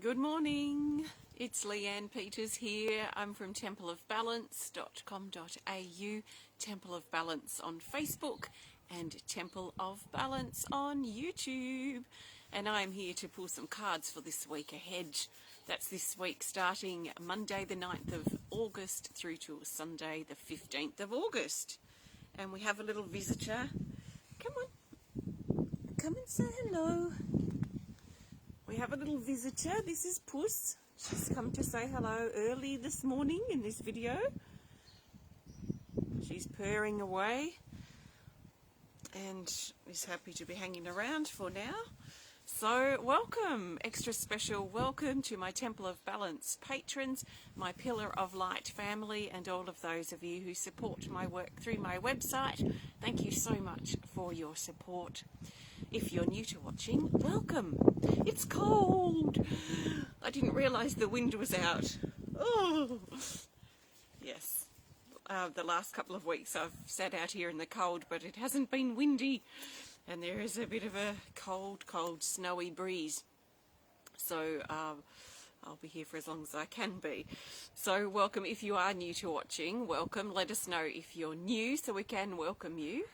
Good morning, it's Leanne Peters here. I'm from templeofbalance.com.au, Temple of Balance on Facebook and Temple of Balance on YouTube. And I'm here to pull some cards for this week ahead. That's this week starting Monday the 9th of August through to Sunday the 15th of August. And we have a little visitor. Come on, come and say hello. We have a little visitor. This is Puss. She's come to say hello early this morning in this video. She's purring away and is happy to be hanging around for now. So welcome, extra special welcome to my Temple of Balance patrons, my Pillar of Light family, and all of those of you who support my work through my website. Thank you so much for your support. If you're new to watching, welcome. It's cold. I didn't realise the wind was out. Oh, yes. The last couple of weeks I've sat out here in the cold, but it hasn't been windy. And there is a bit of a cold, snowy breeze. So I'll be here for as long as I can be. So welcome. If you are new to watching, welcome. Let us know if you're new so we can welcome you.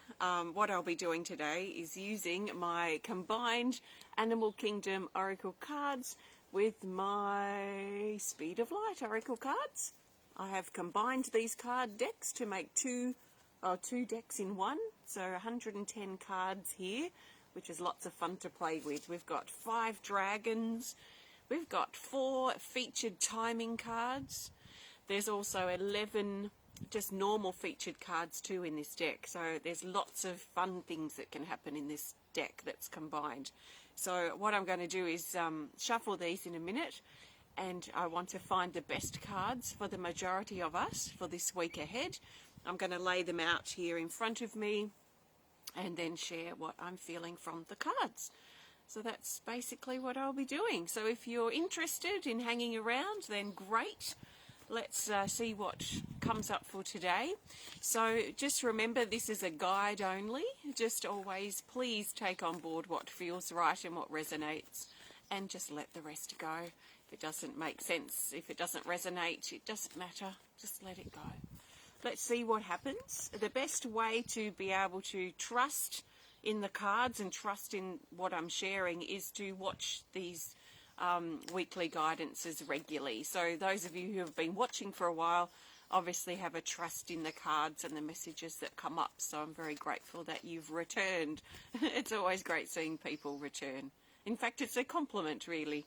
What I'll be doing today is using my combined Animal Kingdom Oracle cards with my Speed of Light Oracle cards. I have combined these card decks to make two decks in one, so 110 cards here, which is lots of fun to play with. We've got 5 dragons, we've got 4 featured timing cards, there's also 11 just normal featured cards too in this deck, so there's lots of fun things that can happen in this deck that's combined. So what I'm going to do is shuffle these in a minute, and I want to find the best cards for the majority of us for this week ahead. I'm going to lay them out here in front of me and then share what I'm feeling from the cards. So that's basically what I'll be doing. So if you're interested in hanging around, then great. Let's see what comes up for today. So just remember, this is a guide only. Just always please take on board what feels right and what resonates, and just let the rest go. If it doesn't make sense, if it doesn't resonate, it doesn't matter. Just let it go. Let's see what happens. The best way to be able to trust in the cards and trust in what I'm sharing is to watch these weekly guidances regularly. So those of you who have been watching for a while obviously have a trust in the cards and the messages that come up. So I'm very grateful that you've returned. It's always great seeing people return. In fact, it's a compliment really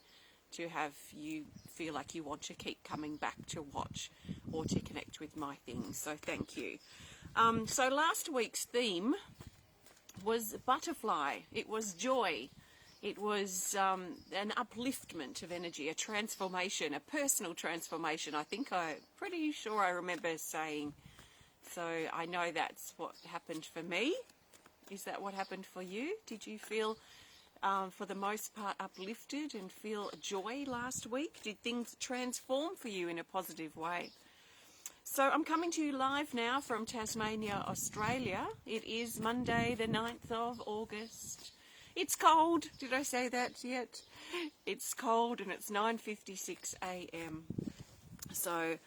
to have you feel like you want to keep coming back to watch or to connect with my things. So thank you. So last week's theme was butterfly. It was joy. It was an upliftment of energy, a transformation, a personal transformation. I'm pretty sure I remember saying. So I know that's what happened for me. Is that what happened for you? Did you feel, for the most part, uplifted and feel joy last week? Did things transform for you in a positive way? So I'm coming to you live now from Tasmania, Australia. It is Monday the 9th of August. It's cold. Did I say that yet? It's cold and it's 9:56 a.m. So,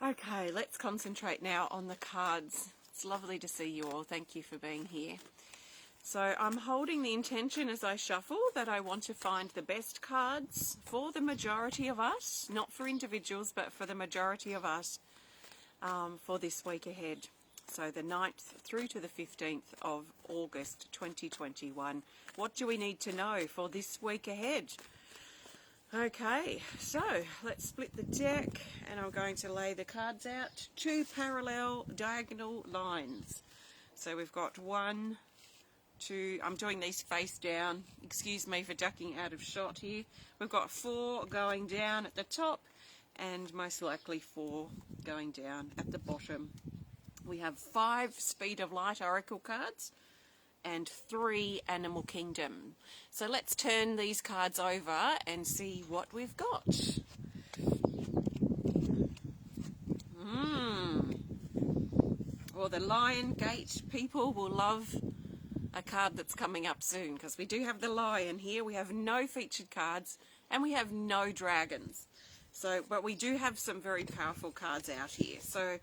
okay, let's concentrate now on the cards. It's lovely to see you all. Thank you for being here. So I'm holding the intention as I shuffle that I want to find the best cards for the majority of us, not for individuals, but for the majority of us for this week ahead. So the 9th through to the 15th of August 2021. What do we need to know for this week ahead? Okay, so let's split the deck and I'm going to lay the cards out. 2 parallel diagonal lines. So we've got 1, 2, I'm doing these face down. Excuse me for ducking out of shot here. We've got 4 going down at the top and most likely 4 going down at the bottom. We have 5 Speed of Light Oracle cards and 3 Animal Kingdom. So let's turn these cards over and see what we've got. Well, the Lion Gate people will love a card that's coming up soon because we do have the Lion here. We have no featured cards And we have no dragons. So, but we do have some very powerful cards out here. So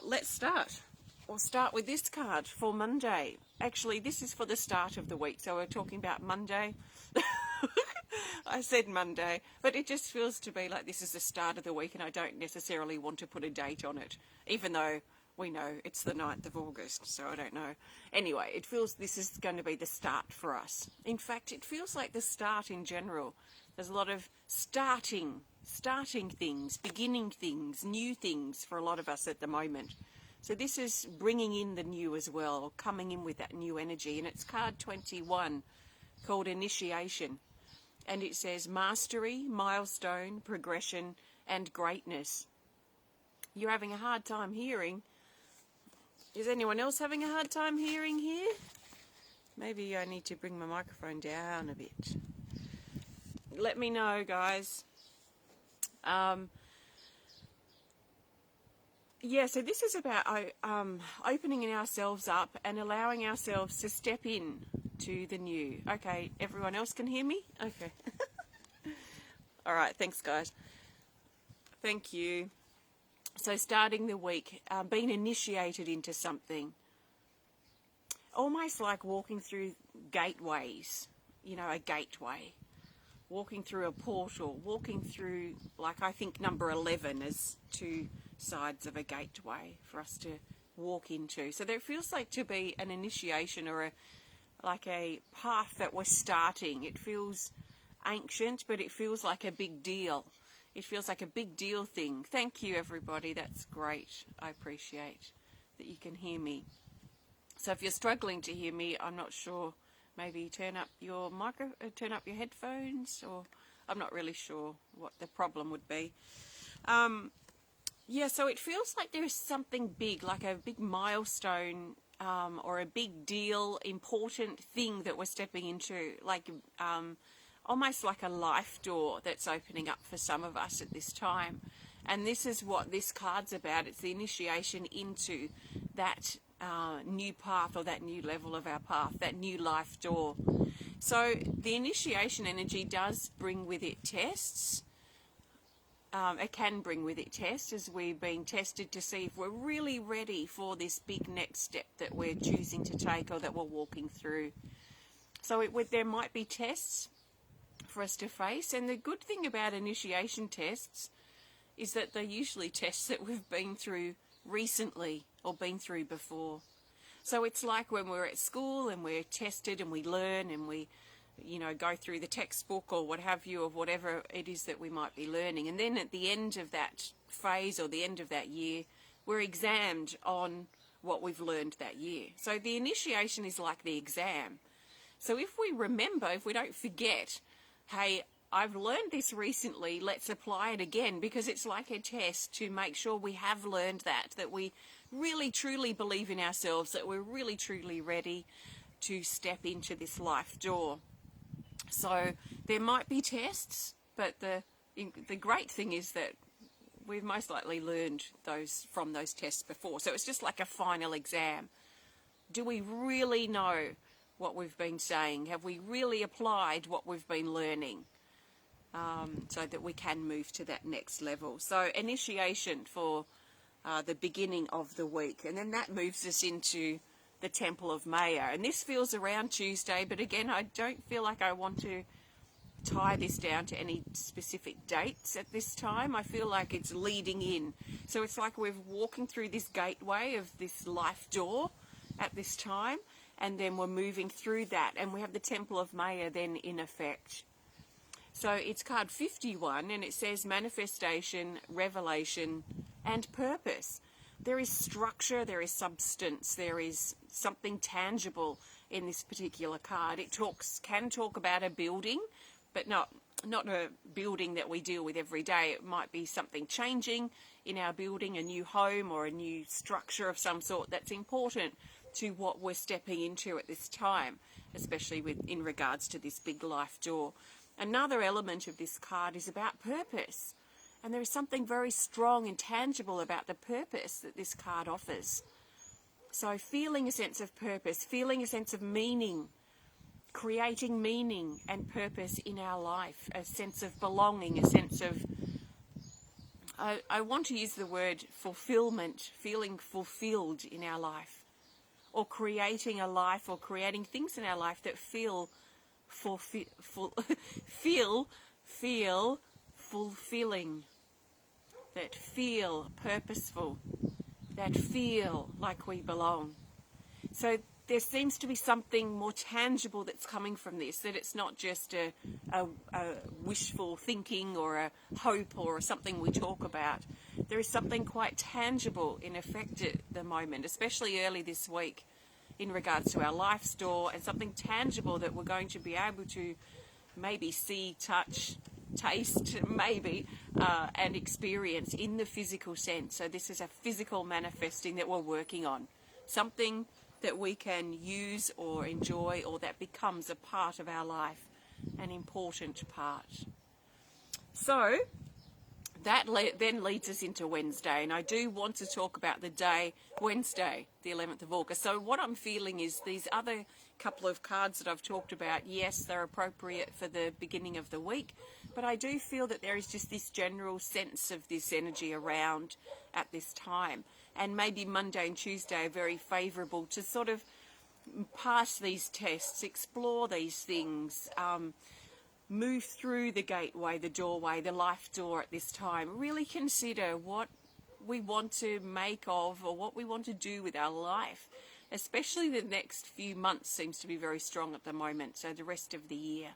let's start. We'll start with this card for Monday. Actually, this is for the start of the week. So we're talking about Monday. I said Monday, but it just feels to be like this is the start of the week, and I don't necessarily want to put a date on it, even though we know it's the 9th of August, so I don't know. Anyway, it feels this is going to be the start for us. In fact, it feels like the start in general. There's a lot of starting things, beginning things, new things for a lot of us at the moment. So this is bringing in the new as well, or coming in with that new energy. And it's card 21, called Initiation. And it says mastery, milestone, progression, and greatness. You're having a hard time hearing. Is anyone else having a hard time hearing here? Maybe I need to bring my microphone down a bit. Let me know, guys. Yeah, so this is about opening ourselves up and allowing ourselves to step in to the new. Okay, everyone else can hear me? Okay. All right, thanks, guys. Thank you. So starting the week, being initiated into something. Almost like walking through gateways, you know, a gateway. Walking through a portal, walking through, like I think number 11 is 2 sides of a gateway for us to walk into. So there feels like to be an initiation or like a path that we're starting. It feels ancient, but it feels like a big deal. It feels like a big deal thing. Thank you, everybody. That's great. I appreciate that you can hear me. So if you're struggling to hear me, I'm not sure. Maybe turn up your turn up your headphones, or I'm not really sure what the problem would be. Yeah, so it feels like there is something big, like a big milestone or a big deal, important thing that we're stepping into, like almost like a life door that's opening up for some of us at this time. And this is what this card's about. It's the initiation into that new path, or that new level of our path, that new life door. So the initiation energy does bring with it tests. It can bring with it tests, as we're being tested to see if we're really ready for this big next step that we're choosing to take, or that we're walking through. So there might be tests for us to face. And the good thing about initiation tests is that they're usually tests that we've been through recently or been through before. So it's like when we're at school and we're tested and we learn and we, you know, go through the textbook or what have you, of whatever it is that we might be learning. And then at the end of that phase, or the end of that year, we're examined on what we've learned that year. So the initiation is like the exam. So if we remember, if we don't forget, hey, I've learned this recently, let's apply it again, because it's like a test to make sure we have learned that we really truly believe in ourselves, that we're really truly ready to step into this life door. So there might be tests, but the great thing is that we've most likely learned from those tests before. So it's just like a final exam. Do we really know what we've been saying? Have we really applied what we've been learning? So that we can move to that next level. So initiation for the beginning of the week. And then that moves us into the Temple of Maya. And this feels around Tuesday, but again, I don't feel like I want to tie this down to any specific dates at this time. I feel like it's leading in. So it's like we're walking through this gateway of this life door at this time, and then we're moving through that, and we have the Temple of Maya then in effect. So it's card 51, and it says manifestation, revelation, and purpose. There is structure, there is substance, there is something tangible in this particular card. It can talk about a building, but not a building that we deal with every day. It might be something changing in our building, a new home or a new structure of some sort that's important to what we're stepping into at this time, especially in regards to this big life door. Another element of this card is about purpose. And there is something very strong and tangible about the purpose that this card offers. So feeling a sense of purpose, feeling a sense of meaning, creating meaning and purpose in our life, a sense of belonging, a sense of, I want to use the word fulfillment, feeling fulfilled in our life, or creating a life or creating things in our life that feel fulfilling, that feel purposeful, that feel like we belong. So there seems to be something more tangible that's coming from this, that it's not just a wishful thinking or a hope or something we talk about. There is something quite tangible in effect at the moment, especially early this week, in regards to our life store, and something tangible that we're going to be able to maybe see, touch, taste, maybe, and experience in the physical sense. So this is a physical manifesting that we're working on, something that we can use or enjoy, or that becomes a part of our life, an important part. So that then leads us into Wednesday, and I do want to talk about the day Wednesday, the 11th of August. So what I'm feeling is these other couple of cards that I've talked about, yes, they're appropriate for the beginning of the week, but I do feel that there is just this general sense of this energy around at this time. And maybe Monday and Tuesday are very favourable to sort of pass these tests, explore these things, move through the gateway, the doorway, the life door at this time. Really consider what we want to make of, or what we want to do with our life. Especially the next few months seems to be very strong at the moment, so the rest of the year.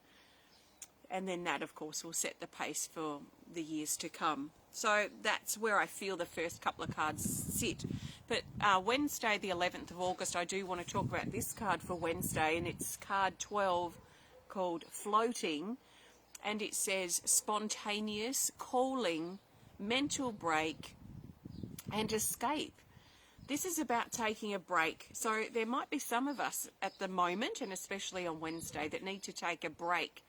And then that, of course, will set the pace for the years to come. So that's where I feel the first couple of cards sit. But Wednesday, the 11th of August, I do want to talk about this card for Wednesday, and it's card 12, called Floating, and it says spontaneous, calling, mental break, and escape. This is about taking a break. So there might be some of us at the moment, and especially on Wednesday, that need to take a break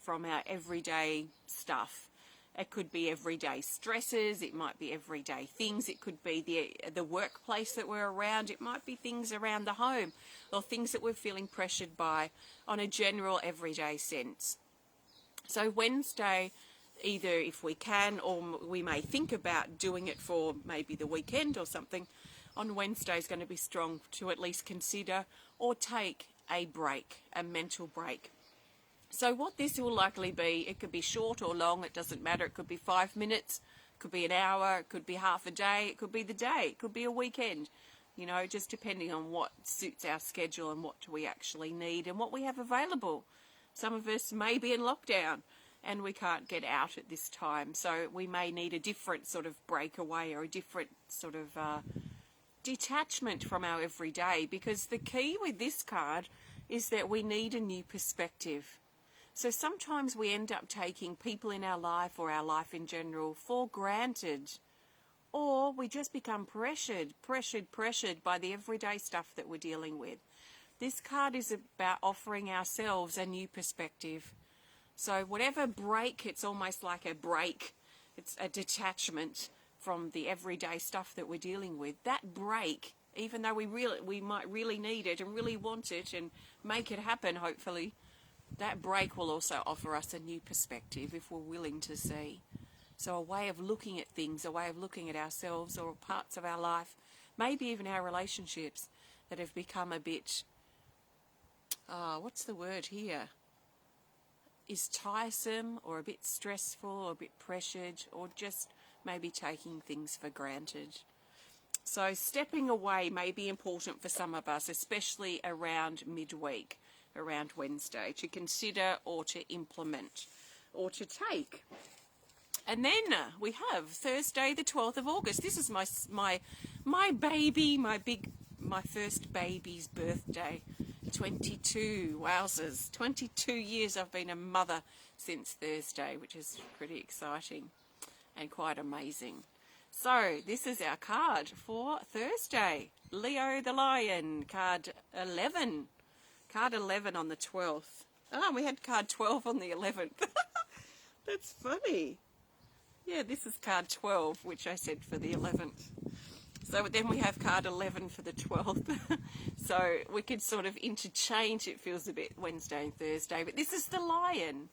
from our everyday stuff. It could be everyday stresses, it might be everyday things, it could be the workplace that we're around, it might be things around the home, or things that we're feeling pressured by on a general everyday sense. So Wednesday, either if we can, or we may think about doing it for maybe the weekend or something, on Wednesday is going to be strong to at least consider or take a break, a mental break. So what this will likely be, it could be short or long, it doesn't matter. It could be 5 minutes, it could be an hour, it could be half a day, it could be the day, it could be a weekend, you know, just depending on what suits our schedule and what do we actually need and what we have available. Some of us may be in lockdown and we can't get out at this time, so we may need a different sort of breakaway or a different sort of detachment from our everyday, because the key with this card is that we need a new perspective. So sometimes we end up taking people in our life, or our life in general, for granted, or we just become pressured by the everyday stuff that we're dealing with. This card is about offering ourselves a new perspective. So whatever break, it's almost like a break, it's a detachment from the everyday stuff that we're dealing with. That break, even though we might really need it and really want it and make it happen, hopefully, that break will also offer us a new perspective if we're willing to see. So a way of looking at things, a way of looking at ourselves or parts of our life, maybe even our relationships that have become a bit, what's the word here? Is tiresome, or a bit stressful, or a bit pressured, or just maybe taking things for granted. So stepping away may be important for some of us, especially around midweek, around Wednesday, to consider or to implement or to take. And then we have Thursday, the 12th of August. This is my baby, my first baby's birthday. 22, wowzers. 22 years I've been a mother since Thursday, which is pretty exciting and quite amazing. So this is our card for Thursday. Leo the Lion, card 11. Card 11 on the 12th. Oh, we had card 12 on the 11th. That's funny. Yeah, this is card 12, which I said for the 11th. So then we have card 11 for the 12th. So we could sort of interchange. It feels a bit Wednesday and Thursday. But this is the Lion.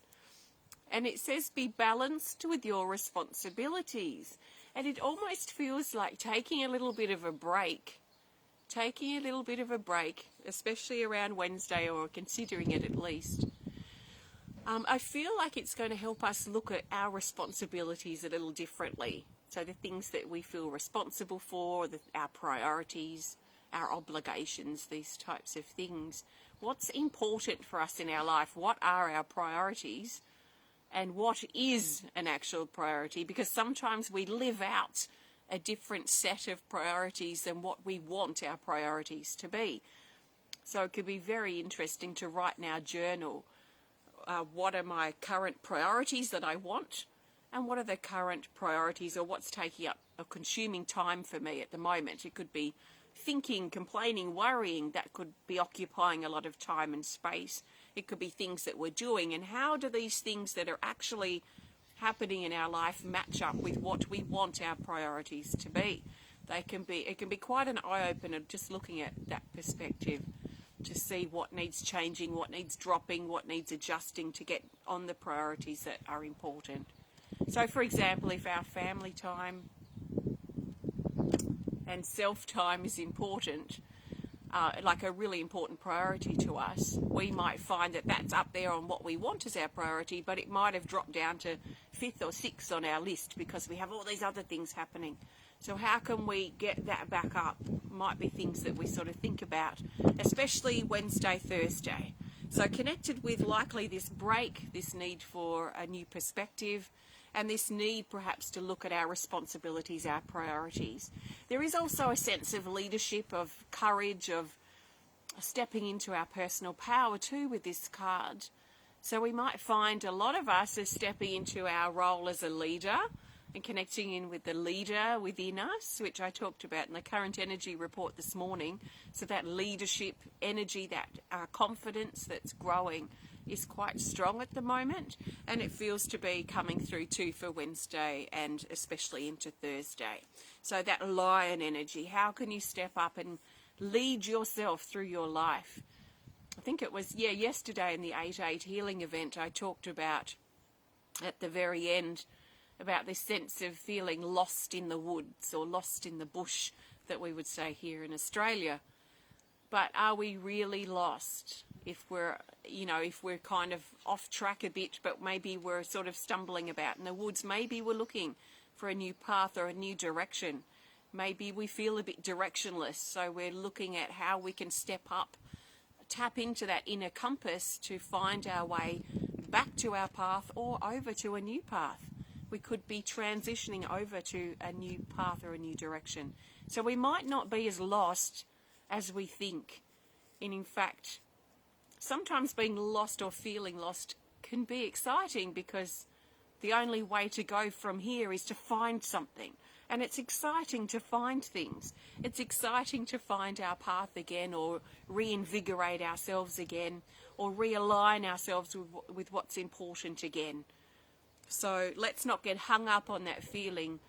And it says, be balanced with your responsibilities. And it almost feels like taking a little bit of a break. Taking a little bit of a break, especially around Wednesday, or considering it at least. I feel like it's going to help us look at our responsibilities a little differently. So the things that we feel responsible for, our priorities, our obligations, these types of things. What's important for us in our life? What are our priorities? And what is an actual priority? Because sometimes we live out a different set of priorities than what we want our priorities to be. So it could be very interesting to write in our journal, what are my current priorities that I want, and what are the current priorities, or what's taking up or consuming time for me at the moment. It could be thinking, complaining, worrying. That could be occupying a lot of time and space. It could be things that we're doing, and how do these things that are actually happening in our life match up with what we want our priorities to be. It can be quite an eye-opener just looking at that perspective, to see what needs changing, what needs dropping, what needs adjusting to get on the priorities that are important. So for example, if our family time and self-time is important, like a really important priority to us, we might find that that's up there on what we want as our priority, but it might have dropped down to 5th or 6th on our list because we have all these other things happening. So how can we get that back up? Might be things that we sort of think about, especially Wednesday, Thursday. So connected with likely this break, this need for a new perspective, and this need perhaps to look at our responsibilities, our priorities. There is also a sense of leadership, of courage, of stepping into our personal power too with this card. So we might find a lot of us are stepping into our role as a leader and connecting in with the leader within us, which I talked about in the current energy report this morning. So that leadership energy, that confidence that's growing is quite strong at the moment, and it feels to be coming through too for Wednesday and especially into Thursday. So that Lion energy, how can you step up and lead yourself through your life? I think it was, yesterday in the 8-8 healing event, I talked about at the very end about this sense of feeling lost in the woods or lost in the bush that we would say here in Australia. But are we really lost if we're kind of off track a bit, but maybe we're sort of stumbling about in the woods? Maybe we're looking for a new path or a new direction. Maybe we feel a bit directionless, so we're looking at how we can step up, tap into that inner compass to find our way back to our path or over to a new path. We could be transitioning over to a new path or a new direction. So we might not be as lost as we think. And in fact, sometimes being lost or feeling lost can be exciting, because the only way to go from here is to find something. And it's exciting to find things. It's exciting to find our path again, or reinvigorate ourselves again, or realign ourselves with what's important again. So let's not get hung up on that feeling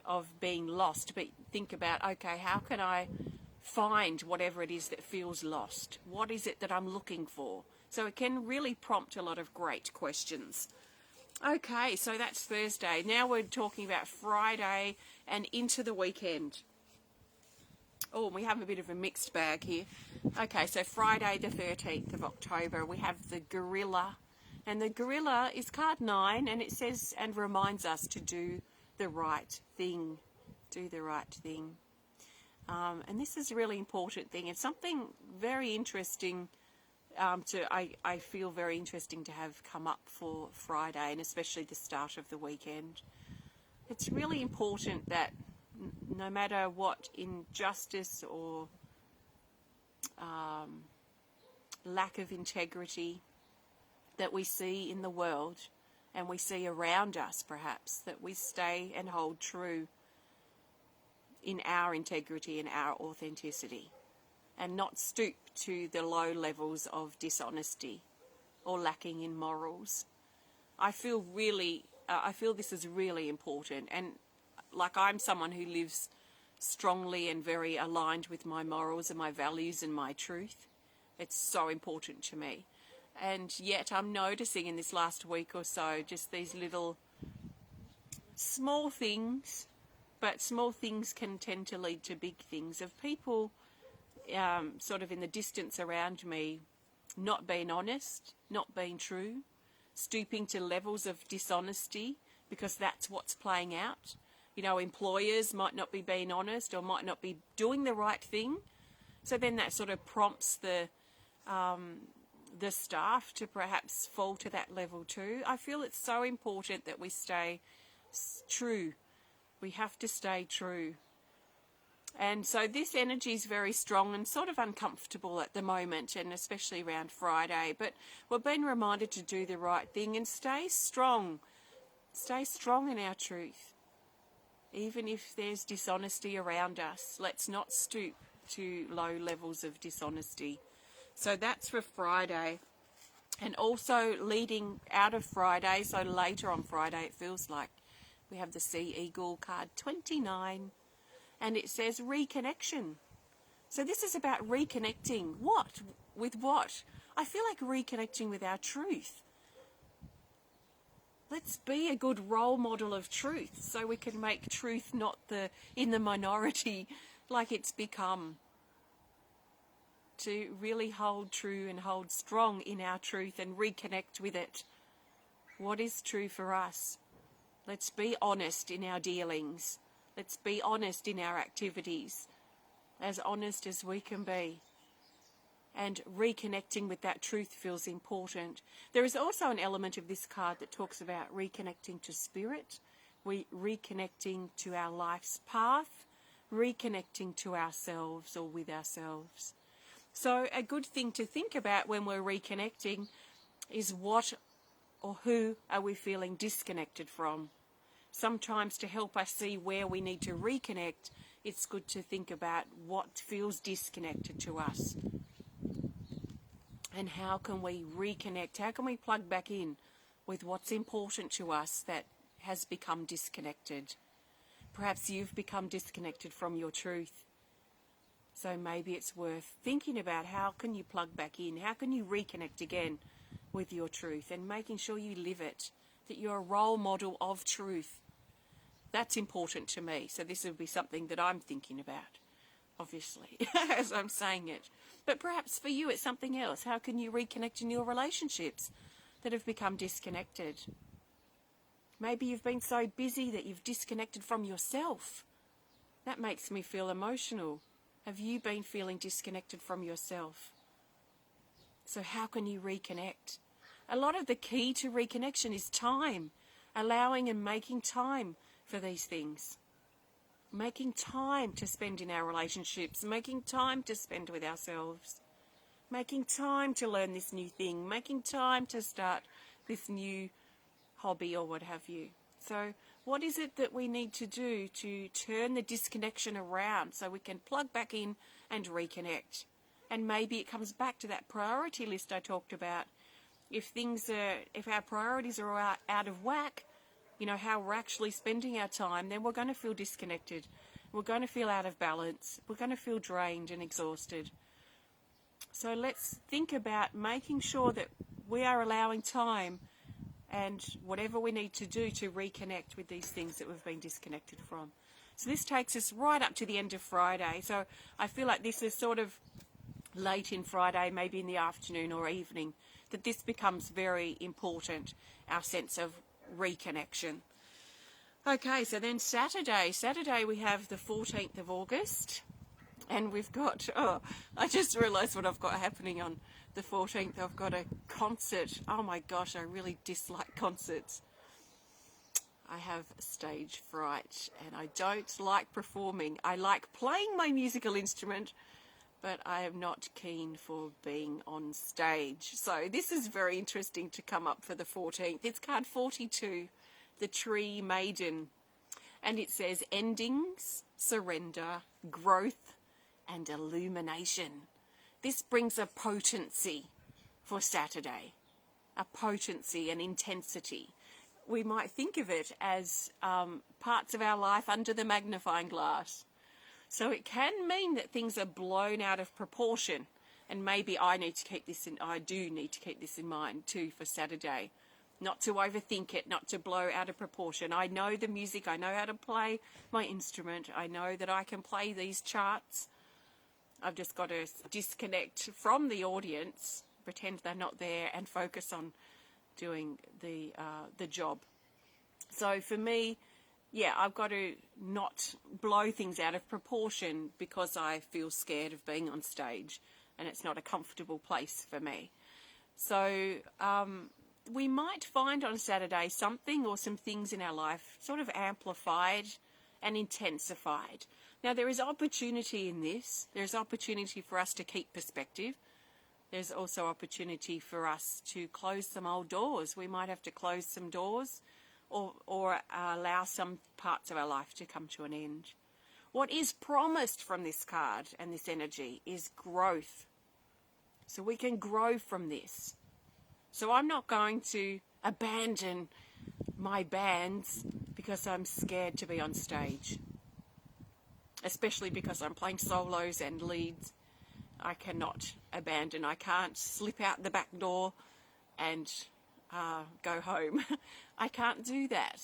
of being lost, but think about, okay, how can I find whatever it is that feels lost? What is it that I'm looking for? So it can really prompt a lot of great questions. Okay, so that's Thursday. Now we're talking about Friday and into the weekend. Oh, we have a bit of a mixed bag here. Okay, so Friday the 13th of October, we have the Gorilla. And the Gorilla is card 9, and it says and reminds us to do the right thing. Do the right thing. And this is a really important thing. It's something very interesting I feel very interesting to have come up for Friday, and especially the start of the weekend. It's really important that no matter what injustice or lack of integrity that we see in the world and we see around us, perhaps, that we stay and hold true in our integrity and our authenticity, and not stoop to the low levels of dishonesty or lacking in morals. I feel this is really important, and like I'm someone who lives strongly and very aligned with my morals and my values and my truth. It's so important to me. And yet I'm noticing in this last week or so just these little small things, but small things can tend to lead to big things, of people sort of in the distance around me not being honest, not being true, stooping to levels of dishonesty because that's what's playing out. You know, employers might not be being honest or might not be doing the right thing. So then that sort of prompts the staff to perhaps fall to that level too. I feel it's so important that we stay true. We have to stay true. And so this energy is very strong and sort of uncomfortable at the moment, and especially around Friday. But we're being reminded to do the right thing and stay strong. Stay strong in our truth. Even if there's dishonesty around us, let's not stoop to low levels of dishonesty. So that's for Friday. And also leading out of Friday, so later on Friday it feels like, we have the Sea Eagle card 29, and it says reconnection. So this is about reconnecting. What? With what? I feel like reconnecting with our truth. Let's be a good role model of truth so we can make truth not in the minority like it's become. To really hold true and hold strong in our truth and reconnect with it. What is true for us? Let's be honest in our dealings. Let's be honest in our activities. As honest as we can be. And reconnecting with that truth feels important. There is also an element of this card that talks about reconnecting to spirit, reconnecting to our life's path, reconnecting to ourselves or with ourselves. So a good thing to think about when we're reconnecting is what or who are we feeling disconnected from? Sometimes to help us see where we need to reconnect, it's good to think about what feels disconnected to us. And how can we reconnect? How can we plug back in with what's important to us that has become disconnected? Perhaps you've become disconnected from your truth. So maybe it's worth thinking about how can you plug back in? How can you reconnect again with your truth and making sure you live it, that you're a role model of truth. That's important to me. So this would be something that I'm thinking about, obviously, as I'm saying it. But perhaps for you it's something else. How can you reconnect in your relationships that have become disconnected? Maybe you've been so busy that you've disconnected from yourself. That makes me feel emotional. Have you been feeling disconnected from yourself? So how can you reconnect? A lot of the key to reconnection is time, allowing and making time for these things. Making time to spend in our relationships, making time to spend with ourselves, making time to learn this new thing, making time to start this new hobby or what have you. So what is it that we need to do to turn the disconnection around so we can plug back in and reconnect? And maybe it comes back to that priority list I talked about. If our priorities are out of whack, you know, how we're actually spending our time, then we're going to feel disconnected. We're going to feel out of balance. We're going to feel drained and exhausted. So let's think about making sure that we are allowing time and whatever we need to do to reconnect with these things that we've been disconnected from. So this takes us right up to the end of Friday. So I feel like this is sort of late in Friday, maybe in the afternoon or evening, that this becomes very important, our sense of reconnection. Okay, so then Saturday we have the 14th of August, and we've got, I just realised what I've got happening on the 14th. I've got a concert. Oh my gosh, I really dislike concerts. I have stage fright and I don't like performing. I like playing my musical instrument, but I am not keen for being on stage. So this is very interesting to come up for the 14th. It's card 42, the Tree Maiden. And it says endings, surrender, growth, and illumination. This brings a potency for Saturday, a potency and intensity. We might think of it as parts of our life under the magnifying glass. So it can mean that things are blown out of proportion. And maybe I do need to keep this in mind too for Saturday. Not to overthink it, not to blow out of proportion. I know the music, I know how to play my instrument. I know that I can play these charts. I've just got to disconnect from the audience, pretend they're not there, and focus on doing the job. So for me, yeah, I've got to not blow things out of proportion because I feel scared of being on stage and it's not a comfortable place for me. So we might find on Saturday something or some things in our life sort of amplified and intensified. Now, there is opportunity in this. There's opportunity for us to keep perspective. There's also opportunity for us to close some old doors. We might have to close some doors or allow some parts of our life to come to an end. What is promised from this card and this energy is growth. So we can grow from this. So I'm not going to abandon my bands because I'm scared to be on stage. Especially because I'm playing solos and leads. I cannot abandon. I can't slip out the back door and go home. I can't do that.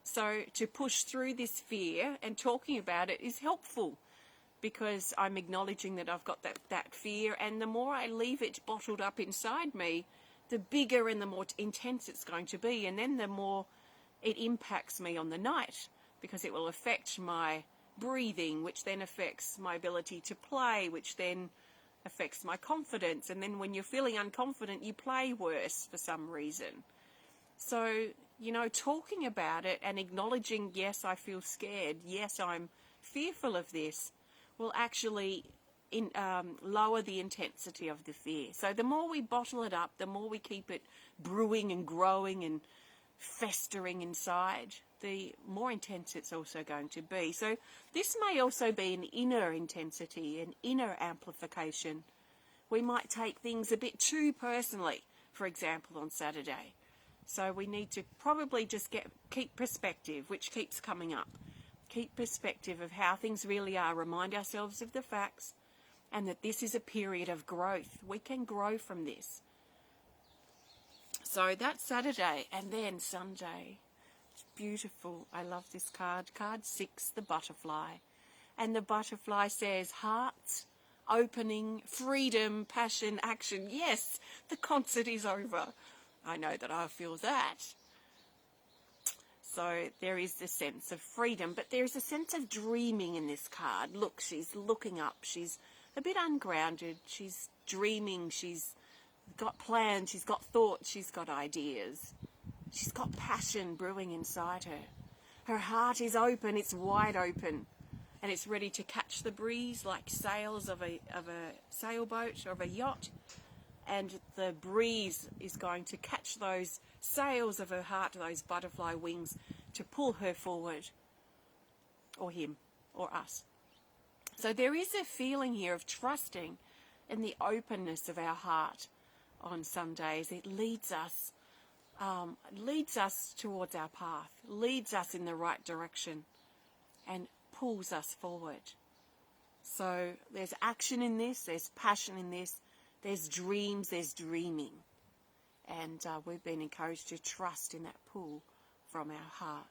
So to push through this fear and talking about it is helpful because I'm acknowledging that I've got that fear, and the more I leave it bottled up inside me, the bigger and the more intense it's going to be, and then the more it impacts me on the night because it will affect my breathing, which then affects my ability to play, which then affects my confidence. And then when you're feeling unconfident, you play worse for some reason. So, talking about it and acknowledging, yes, I feel scared, yes, I'm fearful of this, will actually lower the intensity of the fear. So the more we bottle it up, the more we keep it brewing and growing and festering inside, the more intense it's also going to be. So this may also be an inner intensity, an inner amplification. We might take things a bit too personally, for example, on Saturday. So we need to probably just keep perspective, which keeps coming up. Keep perspective of how things really are. Remind ourselves of the facts and that this is a period of growth. We can grow from this. So that's Saturday, and then Sunday. It's beautiful. I love this card. Card 6, the butterfly. And the butterfly says hearts, opening, freedom, passion, action. Yes, the concert is over. I know that I feel that. So there is the sense of freedom, but there's a sense of dreaming in this card. Look, she's looking up. She's a bit ungrounded. She's dreaming. She's got plans. She's got thoughts. She's got ideas. She's got passion brewing inside her. Her heart is open. It's wide open, and it's ready to catch the breeze like sails of a sailboat or of a yacht. And the breeze is going to catch those sails of her heart, those butterfly wings, to pull her forward, or him, or us. So there is a feeling here of trusting in the openness of our heart on Sundays. It leads us towards our path, leads us in the right direction, and pulls us forward. So there's action in this, there's passion in this, there's dreams, there's dreaming. And we've been encouraged to trust in that pull from our heart.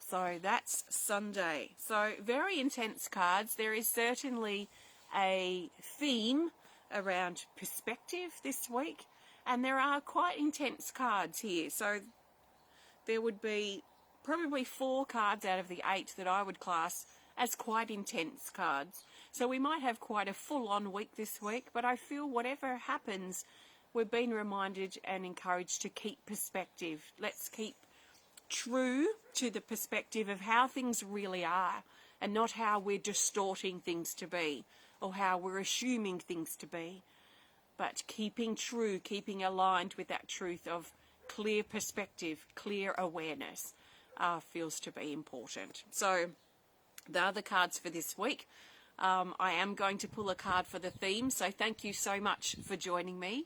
So that's Sunday. So very intense cards. There is certainly a theme around perspective this week. And there are quite intense cards here. So there would be probably 4 cards out of the 8 that I would class as quite intense cards. So we might have quite a full-on week this week, but I feel whatever happens, we've been reminded and encouraged to keep perspective. Let's keep true to the perspective of how things really are and not how we're distorting things to be or how we're assuming things to be, but keeping true, keeping aligned with that truth of clear perspective, clear awareness feels to be important. So they are the cards for this week. I am going to pull a card for the theme, so thank you so much for joining me.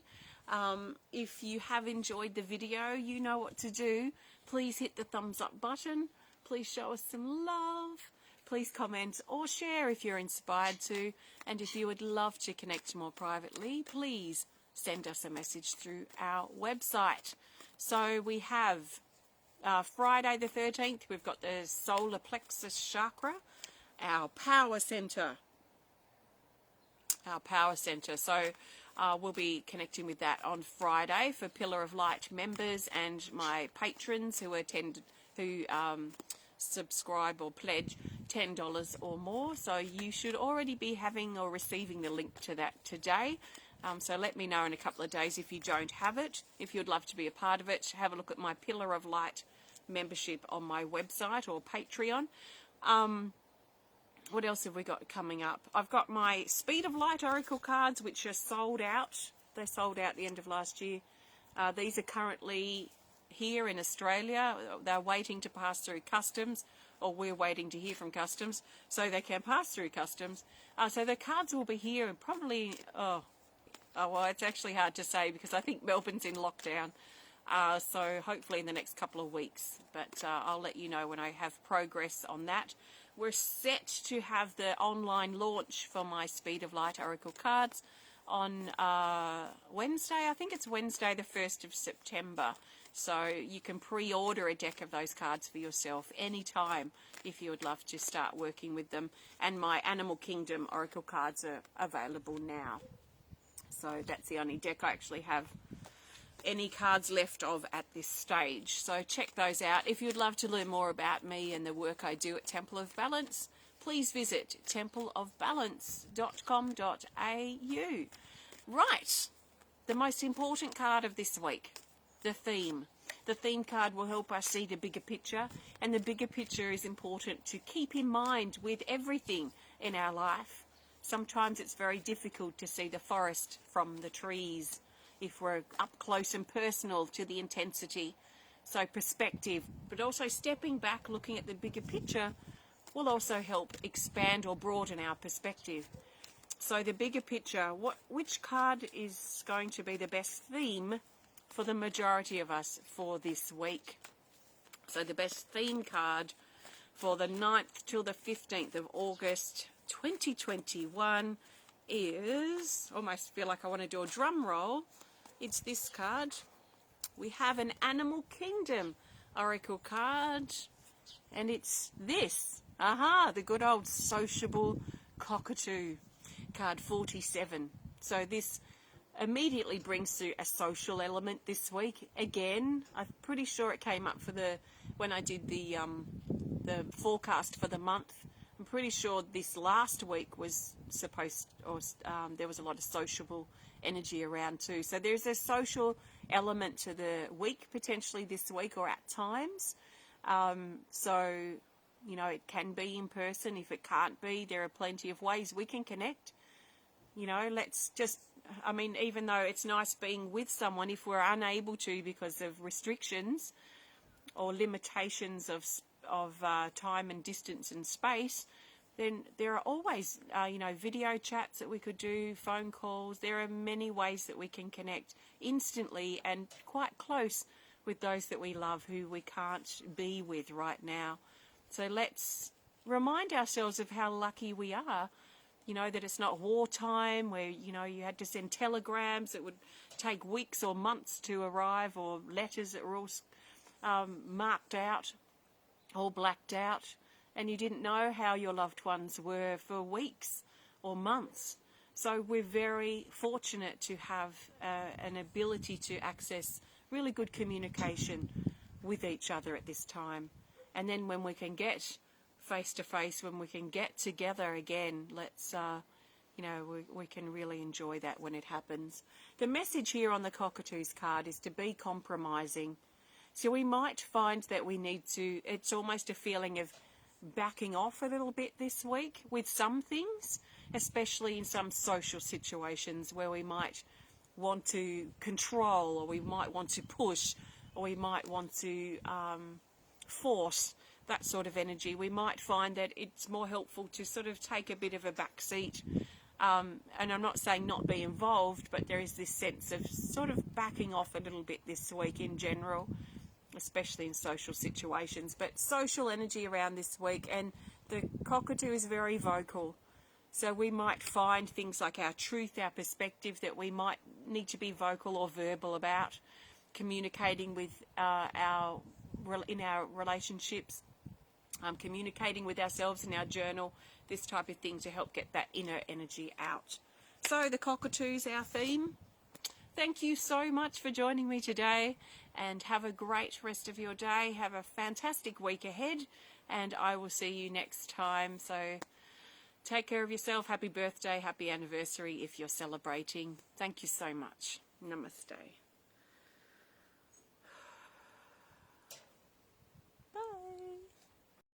If you have enjoyed the video, you know what to do. Please hit the thumbs up button. Please show us some love. please comment or share if you're inspired to. And if you would love to connect more privately, please send us a message through our website. So we have Friday the 13th, we've got the solar plexus chakra, our power center. So we'll be connecting with that on Friday for Pillar of Light members and my patrons who subscribe or pledge $10 or more. So you should already be having or receiving the link to that today. So let me know in a couple of days if you don't have it. If you'd love to be a part of it, have a look at my Pillar of Light membership on my website or Patreon. What else have we got coming up? I've got my Speed of Light Oracle cards, which are sold out. They sold out the end of last year. These are currently here in Australia. They're waiting to pass through customs, or we're waiting to hear from customs, so they can pass through customs. So the cards will be here and probably, well, it's actually hard to say because I think Melbourne's in lockdown. So hopefully in the next couple of weeks. But I'll let you know when I have progress on that. We're set to have the online launch for my Speed of Light Oracle cards on Wednesday. I think it's Wednesday the 1st of September. So you can pre-order a deck of those cards for yourself anytime if you would love to start working with them. And my Animal Kingdom Oracle cards are available now. So that's the only deck I actually have any cards left of at this stage. So check those out. If you'd love to learn more about me and the work I do at Temple of Balance, please visit templeofbalance.com.au. Right, the most important card of this week, the theme. The theme card will help us see the bigger picture, and the bigger picture is important to keep in mind with everything in our life. Sometimes it's very difficult to see the forest from the trees if we're up close and personal to the intensity. So perspective, but also stepping back, looking at the bigger picture, will also help expand or broaden our perspective. So the bigger picture, which card is going to be the best theme for the majority of us for this week? So the best theme card for the 9th till the 15th of August 2021 is, almost feel like I want to do a drum roll, it's this card. We have an Animal Kingdom Oracle card, and it's this. The good old sociable cockatoo, card 47. So this immediately brings through a social element this week. Again, I'm pretty sure it came up for when I did the forecast for the month. I'm pretty sure this last week was there was a lot of sociable energy around too. So there's a social element to the week potentially this week, or at times. So, you know, it can be in person. If it can't be, there are plenty of ways we can connect. You know, let's just, even though it's nice being with someone, if we're unable to because of restrictions or limitations of time and distance and space, then there are always, video chats that we could do, phone calls. There are many ways that we can connect instantly and quite close with those that we love who we can't be with right now. So let's remind ourselves of how lucky we are, that it's not wartime where, you had to send telegrams that would take weeks or months to arrive, or letters that were all marked out, all blacked out, and you didn't know how your loved ones were for weeks or months. So we're very fortunate to have an ability to access really good communication with each other at this time. And then when we can get face-to-face, when we can get together again, let's, we can really enjoy that when it happens. The message here on the Cockatoos card is to be compromising. So we might find that we need to, it's almost a feeling of backing off a little bit this week with some things, especially in some social situations where we might want to control, or we might want to push, or we might want to force that sort of energy. We might find that it's more helpful to sort of take a bit of a back seat. And I'm not saying not be involved, but there is this sense of sort of backing off a little bit this week in general, especially in social situations. But social energy around this week, and the cockatoo is very vocal. So we might find things like our truth, our perspective, that we might need to be vocal or verbal about, communicating with in our relationships, communicating with ourselves in our journal, this type of thing to help get that inner energy out. So the cockatoo's our theme. Thank you so much for joining me today, and have a great rest of your day. Have a fantastic week ahead, and I will see you next time. So take care of yourself. Happy birthday, happy anniversary if you're celebrating. Thank you so much. Namaste.